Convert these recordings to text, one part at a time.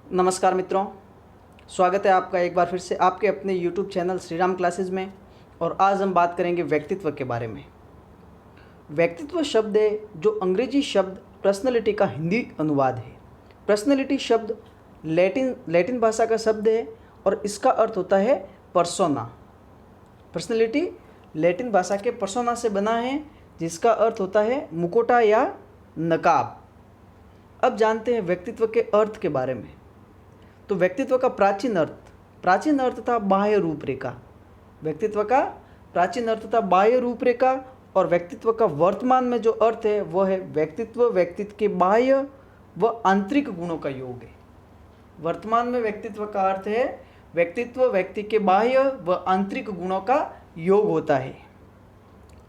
नमस्कार मित्रों, स्वागत है आपका एक बार फिर से आपके अपने YouTube channel Shri Ram classes में। और आज हम बात करेंगे व्यक्तित्व के बारे में। व्यक्तित्व शब्द है जो अंग्रेजी शब्द पर्सनैलिटी का हिंदी अनुवाद है। पर्सनैलिटी शब्द लैटिन भाषा का शब्द है और इसका अर्थ होता है पर्सोना। पर्सनैलिटी लैटिन भाषा के पर्सोना से बना है, जिसका अर्थ होता है मुखौटा या नकाब। अब जानते हैं व्यक्तित्व के अर्थ के बारे में। तो व्यक्तित्व का प्राचीन अर्थ था बाह्य रूपरेखा। व्यक्तित्व का प्राचीन अर्थ था बाह्य रूपरेखा और व्यक्तित्व का वर्तमान में जो अर्थ है वह है व्यक्तित्व के बाह्य व आंतरिक गुणों का योग है। वर्तमान में व्यक्तित्व का अर्थ है व्यक्तित्व व्यक्ति के बाह्य व आंतरिक गुणों का योग होता है।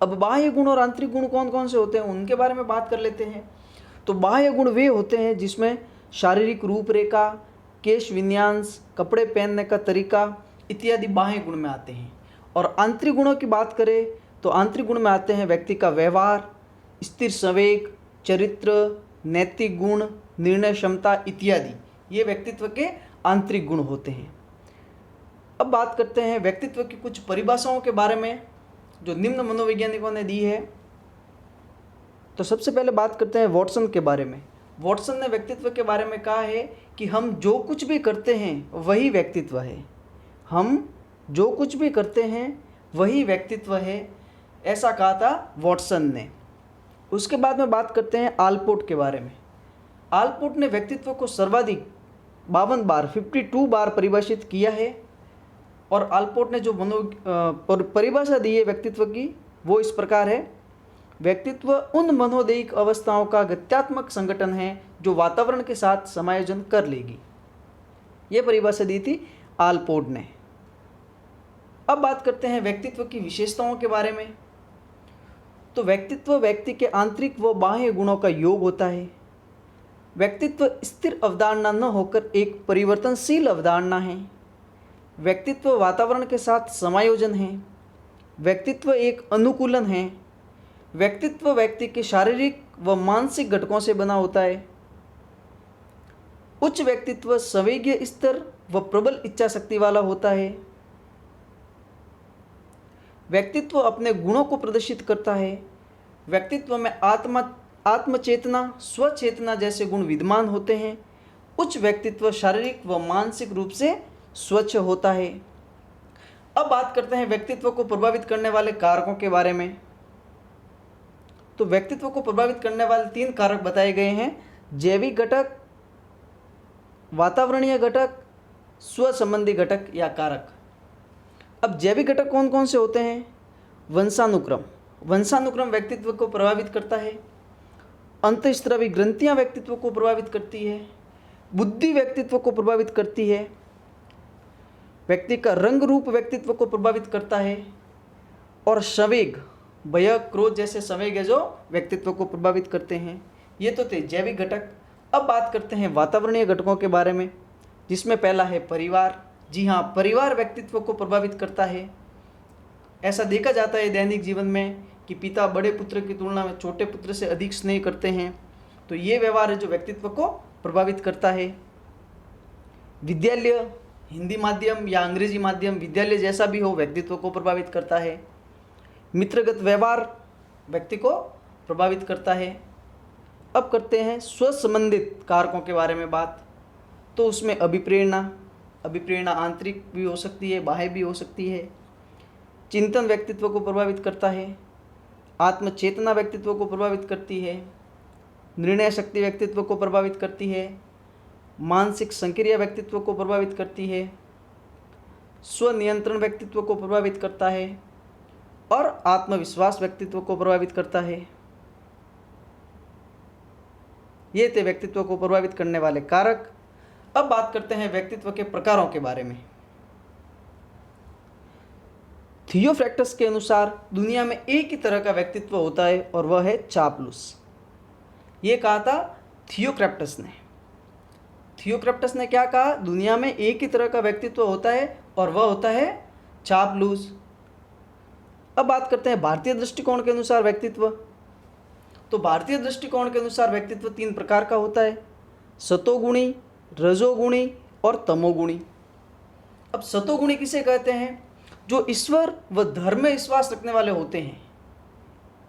अब बाह्य गुण और आंतरिक गुण कौन कौन से होते हैं उनके बारे में बात कर लेते हैं। तो बाह्य गुण वे होते हैं जिसमें शारीरिक रूपरेखा, केश विन्यास, कपड़े पहनने का तरीका इत्यादि बाह्य गुण में आते हैं। और आंतरिक गुणों की बात करें तो आंतरिक गुण में आते हैं व्यक्ति का व्यवहार, स्थिर संवेग, चरित्र, नैतिक गुण, निर्णय क्षमता इत्यादि। ये व्यक्तित्व के आंतरिक गुण होते हैं। अब बात करते हैं व्यक्तित्व की कुछ परिभाषाओं के बारे में जो निम्न मनोवैज्ञानिकों ने दी है। तो सबसे पहले बात करते हैं वॉटसन के बारे में। वॉटसन ने व्यक्तित्व के बारे में कहा है कि हम जो कुछ भी करते हैं वही व्यक्तित्व है। हम जो कुछ भी करते हैं वही व्यक्तित्व है, ऐसा कहा था वॉटसन ने। उसके बाद में बात करते हैं आलपोर्ट के बारे में। आलपोर्ट ने व्यक्तित्व को सर्वाधिक 52 बार परिभाषित किया है। और आलपोर्ट ने जो परिभाषा दी है व्यक्तित्व की वो इस प्रकार है: व्यक्तित्व उन मनोदैहिक अवस्थाओं का गत्यात्मक संगठन है जो वातावरण के साथ समायोजन कर लेगी। ये परिभाषा दी थी आलपोर्ट ने। अब बात करते हैं व्यक्तित्व की विशेषताओं के बारे में। तो व्यक्तित्व व्यक्ति के आंतरिक व बाह्य गुणों का योग होता है। व्यक्तित्व स्थिर अवधारणा न होकर एक परिवर्तनशील अवधारणा है। व्यक्तित्व वातावरण के साथ समायोजन है। व्यक्तित्व एक अनुकूलन है। व्यक्तित्व व्यक्ति के शारीरिक व मानसिक घटकों से बना होता है। उच्च व्यक्तित्व संवेगीय स्तर व प्रबल इच्छा शक्ति वाला होता है। व्यक्तित्व अपने गुणों को प्रदर्शित करता है। व्यक्तित्व में आत्मचेतना, स्वचेतना जैसे गुण विद्यमान होते हैं। उच्च व्यक्तित्व शारीरिक व मानसिक रूप से स्वच्छ होता है। अब बात करते हैं व्यक्तित्व को प्रभावित करने वाले कारकों के बारे में। तो व्यक्तित्व को प्रभावित करने वाले 3 कारक बताए गए हैं: जैविक घटक, वातावरणीय घटक, स्व संबंधी घटक या कारक। अब जैविक घटक कौन कौन से होते हैं? वंशानुक्रम व्यक्तित्व को प्रभावित करता है। अंतःस्रावी ग्रंथियां व्यक्तित्व को प्रभावित करती है। बुद्धि व्यक्तित्व को प्रभावित करती है। व्यक्ति का रंग रूप व्यक्तित्व को प्रभावित करता है। और संवेग, भय, क्रोध जैसे संवेग है जो व्यक्तित्व को प्रभावित करते हैं। ये तो थे जैविक घटक। अब बात करते हैं वातावरणीय घटकों के बारे में, जिसमें पहला है परिवार। जी हाँ, परिवार व्यक्तित्व को प्रभावित करता है। ऐसा देखा जाता है दैनिक जीवन में कि पिता बड़े पुत्र की तुलना में छोटे पुत्र से अधिक स्नेह करते हैं। तो ये व्यवहार है जो व्यक्तित्व को प्रभावित करता है। विद्यालय, हिंदी माध्यम या अंग्रेजी माध्यम, विद्यालय जैसा भी हो, व्यक्तित्व को प्रभावित करता है। मित्रगत व्यवहार व्यक्ति को प्रभावित करता है। अब करते हैं स्व संबंधित कारकों के बारे में बात। तो उसमें अभिप्रेरणा आंतरिक भी हो सकती है, बाह्य भी हो सकती है। चिंतन व्यक्तित्व को प्रभावित करता है। आत्मचेतना व्यक्तित्व को प्रभावित करती है। निर्णय शक्ति व्यक्तित्व को प्रभावित करती है। मानसिक संक्रिया व्यक्तित्व को प्रभावित करती है। स्वनियंत्रण व्यक्तित्व को प्रभावित करता है। और आत्मविश्वास व्यक्तित्व को प्रभावित करता है। ये थे व्यक्तित्व को प्रभावित करने वाले कारक। अब बात करते हैं व्यक्तित्व के प्रकारों के बारे में। थियोफ्रैक्टस के अनुसार दुनिया में एक ही तरह का व्यक्तित्व होता है और वह है चापलूस। ये कहा था थियोक्रेप्टस ने। थियोक्रेप्टस ने क्या कहा? दुनिया में एक ही तरह का व्यक्तित्व होता है और वह होता है चापलूस। अब बात करते हैं भारतीय दृष्टिकोण के अनुसार व्यक्तित्व। तो भारतीय दृष्टिकोण के अनुसार व्यक्तित्व 3 प्रकार का होता है: सतोगुणी, रजोगुणी और तमोगुणी। अब सतोगुणी किसे कहते हैं? जो ईश्वर व धर्म में विश्वास रखने वाले होते हैं,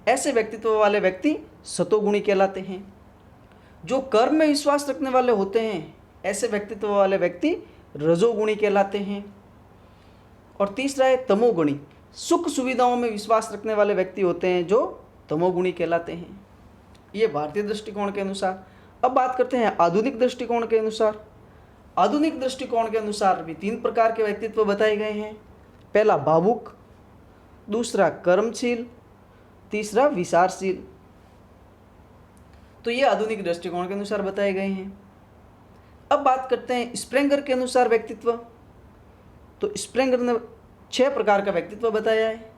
ऐसे व्यक्तित्व वाले व्यक्ति सतोगुणी कहलाते हैं। जो कर्म में विश्वास रखने वाले होते हैं, ऐसे व्यक्तित्व वाले व्यक्ति रजोगुणी कहलाते हैं। और तीसरा है तमोगुणी। सुख सुविधाओं में विश्वास रखने वाले व्यक्ति होते हैं जो तमोगुणी कहलाते हैं। ये भारतीय दृष्टिकोण के अनुसार। अब बात करते हैं आधुनिक दृष्टिकोण के अनुसार। आधुनिक दृष्टिकोण के अनुसार भी 3 प्रकार के व्यक्तित्व बताए गए हैं। पहला भावुक, दूसरा कर्मशील, तीसरा विचारशील। तो ये आधुनिक दृष्टिकोण के अनुसार बताए गए हैं। अब बात करते हैं स्प्रेंगर के अनुसार व्यक्तित्व। तो स्प्रेंगर ने 6 प्रकार का व्यक्तित्व बताया है।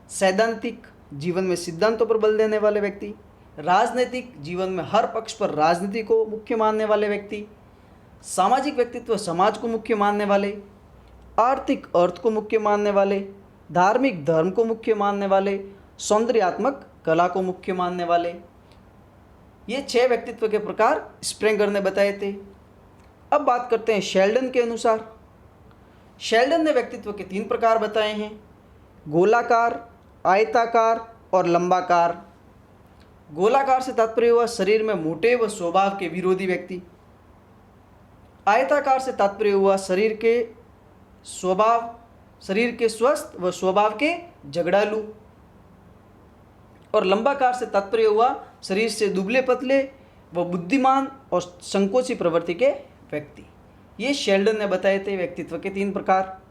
सैद्धांतिक, जीवन में सिद्धांतों पर बल देने वाले व्यक्ति। राजनीतिक, जीवन में हर पक्ष पर राजनीति को मुख्य मानने वाले व्यक्ति। सामाजिक व्यक्तित्व, समाज को मुख्य मानने वाले। आर्थिक, अर्थ को मुख्य मानने वाले। धार्मिक, धर्म को मुख्य मानने वाले। सौंदर्यात्मक, कला को मुख्य मानने वाले। ये 6 व्यक्तित्व के प्रकार स्प्रेंगर ने बताए थे। अब बात करते हैं शेल्डन के अनुसार। शेल्डन ने व्यक्तित्व के 3 प्रकार बताए हैं: गोलाकार, आयताकार और लंबाकार। गोलाकार से तात्पर्य हुआ शरीर में मोटे व स्वभाव के विरोधी व्यक्ति। आयताकार से तात्पर्य हुआ शरीर के स्वस्थ व स्वभाव के झगड़ालू। और लंबाकार से तात्पर्य हुआ शरीर से दुबले पतले व बुद्धिमान और संकोची प्रवृत्ति के व्यक्ति। ये शेल्डन ने बताए थे व्यक्तित्व के 3 प्रकार।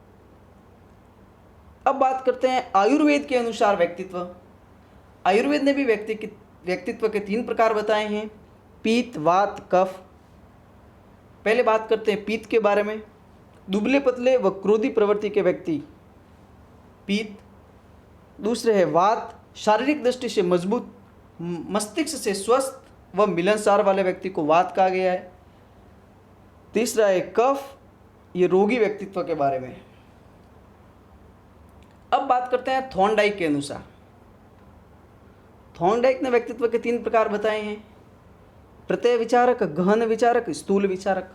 अब बात करते हैं आयुर्वेद के अनुसार व्यक्तित्व। आयुर्वेद ने भी व्यक्तित्व के 3 प्रकार बताए हैं: पित्त, वात, कफ। पहले बात करते हैं पित्त के बारे में। दुबले पतले व क्रोधी प्रवृत्ति के व्यक्ति पित्त। दूसरे है वात, शारीरिक दृष्टि से मजबूत, मस्तिष्क से स्वस्थ व मिलनसार वाले व्यक्ति को वात कहा गया है। तीसरा है कफ, ये रोगी व्यक्तित्व के बारे में। अब बात करते हैं थॉर्नडाइक के अनुसार। थॉर्नडाइक ने व्यक्तित्व के 3 प्रकार बताए हैं: प्रत्यय विचारक, गहन विचारक, स्थूल विचारक।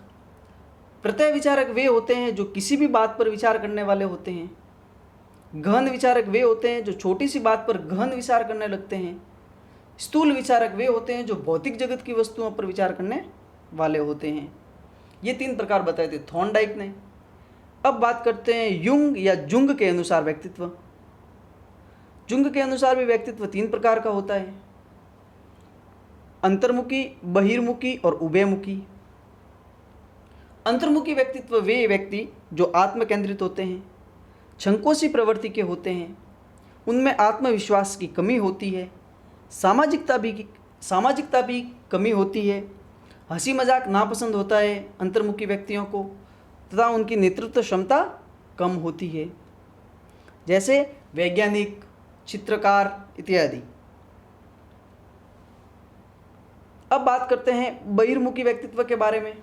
प्रत्यय विचारक वे होते हैं जो किसी भी बात पर विचार करने वाले होते हैं। गहन विचारक वे होते हैं जो छोटी सी बात पर गहन विचार करने लगते हैं। स्थूल विचारक वे होते हैं जो भौतिक जगत की वस्तुओं पर विचार करने वाले होते हैं। ये 3 प्रकार बताए थे थॉर्नडाइक ने। अब बात करते हैं युंग या जुंग के अनुसार व्यक्तित्व। जुंग के अनुसार भी व्यक्तित्व 3 प्रकार का होता है: अंतर्मुखी, बहिर्मुखी और उभयमुखी। अंतर्मुखी व्यक्तित्व वे व्यक्ति जो आत्म केंद्रित होते हैं, संकोची प्रवृत्ति के होते हैं, उनमें आत्मविश्वास की कमी होती है, सामाजिकता भी कमी होती है, हंसी मजाक नापसंद होता है अंतर्मुखी व्यक्तियों को, तथा उनकी नेतृत्व क्षमता कम होती है, जैसे वैज्ञानिक, चित्रकार इत्यादि। अब बात करते हैं बहिर्मुखी व्यक्तित्व के बारे में।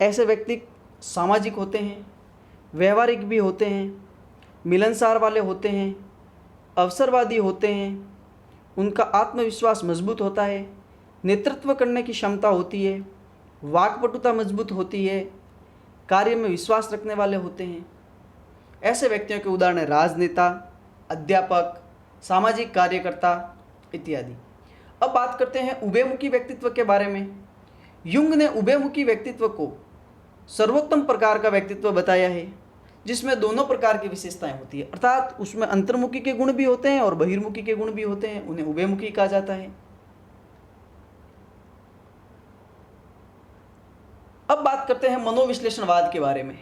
ऐसे व्यक्ति सामाजिक होते हैं, व्यवहारिक भी होते हैं, मिलनसार वाले होते हैं, अवसरवादी होते हैं, उनका आत्मविश्वास मजबूत होता है, नेतृत्व करने की क्षमता होती है, वाक्पटुता मजबूत होती है, कार्य में विश्वास रखने वाले होते हैं। ऐसे व्यक्तियों के उदाहरण हैं राजनेता, अध्यापक, सामाजिक कार्यकर्ता इत्यादि। अब बात करते हैं उभयमुखी व्यक्तित्व के बारे में। युंग ने उभयमुखी व्यक्तित्व को सर्वोत्तम प्रकार का व्यक्तित्व बताया है, जिसमें दोनों प्रकार की विशेषताएं होती है, अर्थात उसमें अंतर्मुखी के गुण भी होते हैं और बहिर्मुखी के गुण भी होते हैं, उन्हें उभयमुखी कहा जाता है। अब बात करते हैं मनोविश्लेषणवाद के बारे में।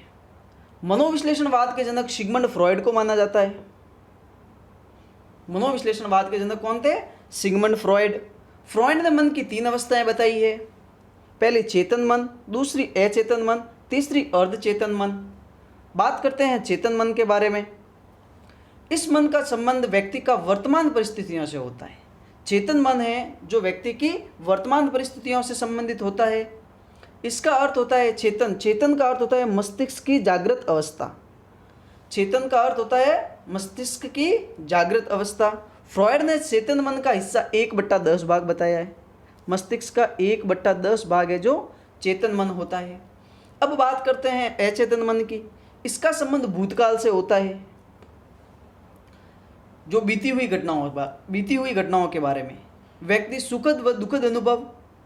मनोविश्लेषणवाद के जनक सिगमंड फ्रॉइड को माना जाता है। मनोविश्लेषणवाद के जनक कौन थे? Sigmund Freud. फ्रॉइड ने मन की 3 अवस्थाएं बताई है। पहली चेतन मन, दूसरी अचेतन मन, तीसरी अर्धचेतन मन। बात करते हैं चेतन मन के बारे में। इस मन का संबंध व्यक्ति का वर्तमान परिस्थितियों से होता है। चेतन मन है जो व्यक्ति की वर्तमान परिस्थितियों से संबंधित होता है। इसका अर्थ होता है चेतन। चेतन का अर्थ होता है मस्तिष्क की जागृत अवस्था। चेतन का अर्थ होता है मस्तिष्क की जागृत अवस्था। फ्रॉइड ने चेतन मन का हिस्सा 1/10 भाग बताया है। मस्तिष्क का 1/10 भाग है जो चेतन मन होता है। अब बात करते हैं अचेतन मन की। इसका संबंध भूतकाल से होता है, जो बीती हुई घटनाओं के बारे में। व्यक्ति सुखद व दुखद अनुभव,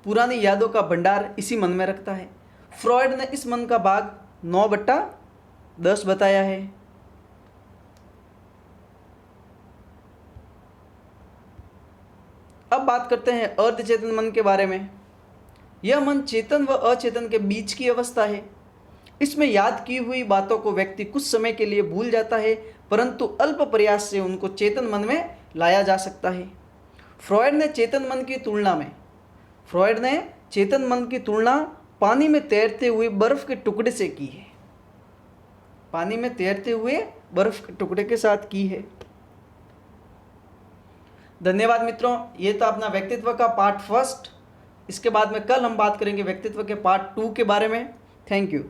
पुरानी यादों का भंडार इसी मन में रखता है। फ्रॉयड ने इस मन का भाग 9/10 बताया है। अब बात करते हैं अर्धचेतन मन के बारे में। यह मन चेतन व अचेतन के बीच की अवस्था है। इसमें याद की हुई बातों को व्यक्ति कुछ समय के लिए भूल जाता है, परंतु अल्प प्रयास से उनको चेतन मन में लाया जा सकता है। फ्रॉयड ने चेतन मन की तुलना पानी में तैरते हुए बर्फ के टुकड़े से की है। पानी में तैरते हुए बर्फ के टुकड़े के साथ की है। धन्यवाद मित्रों, ये था अपना व्यक्तित्व का पार्ट 1। इसके बाद में कल हम बात करेंगे व्यक्तित्व के पार्ट 2 के बारे में। Thank you.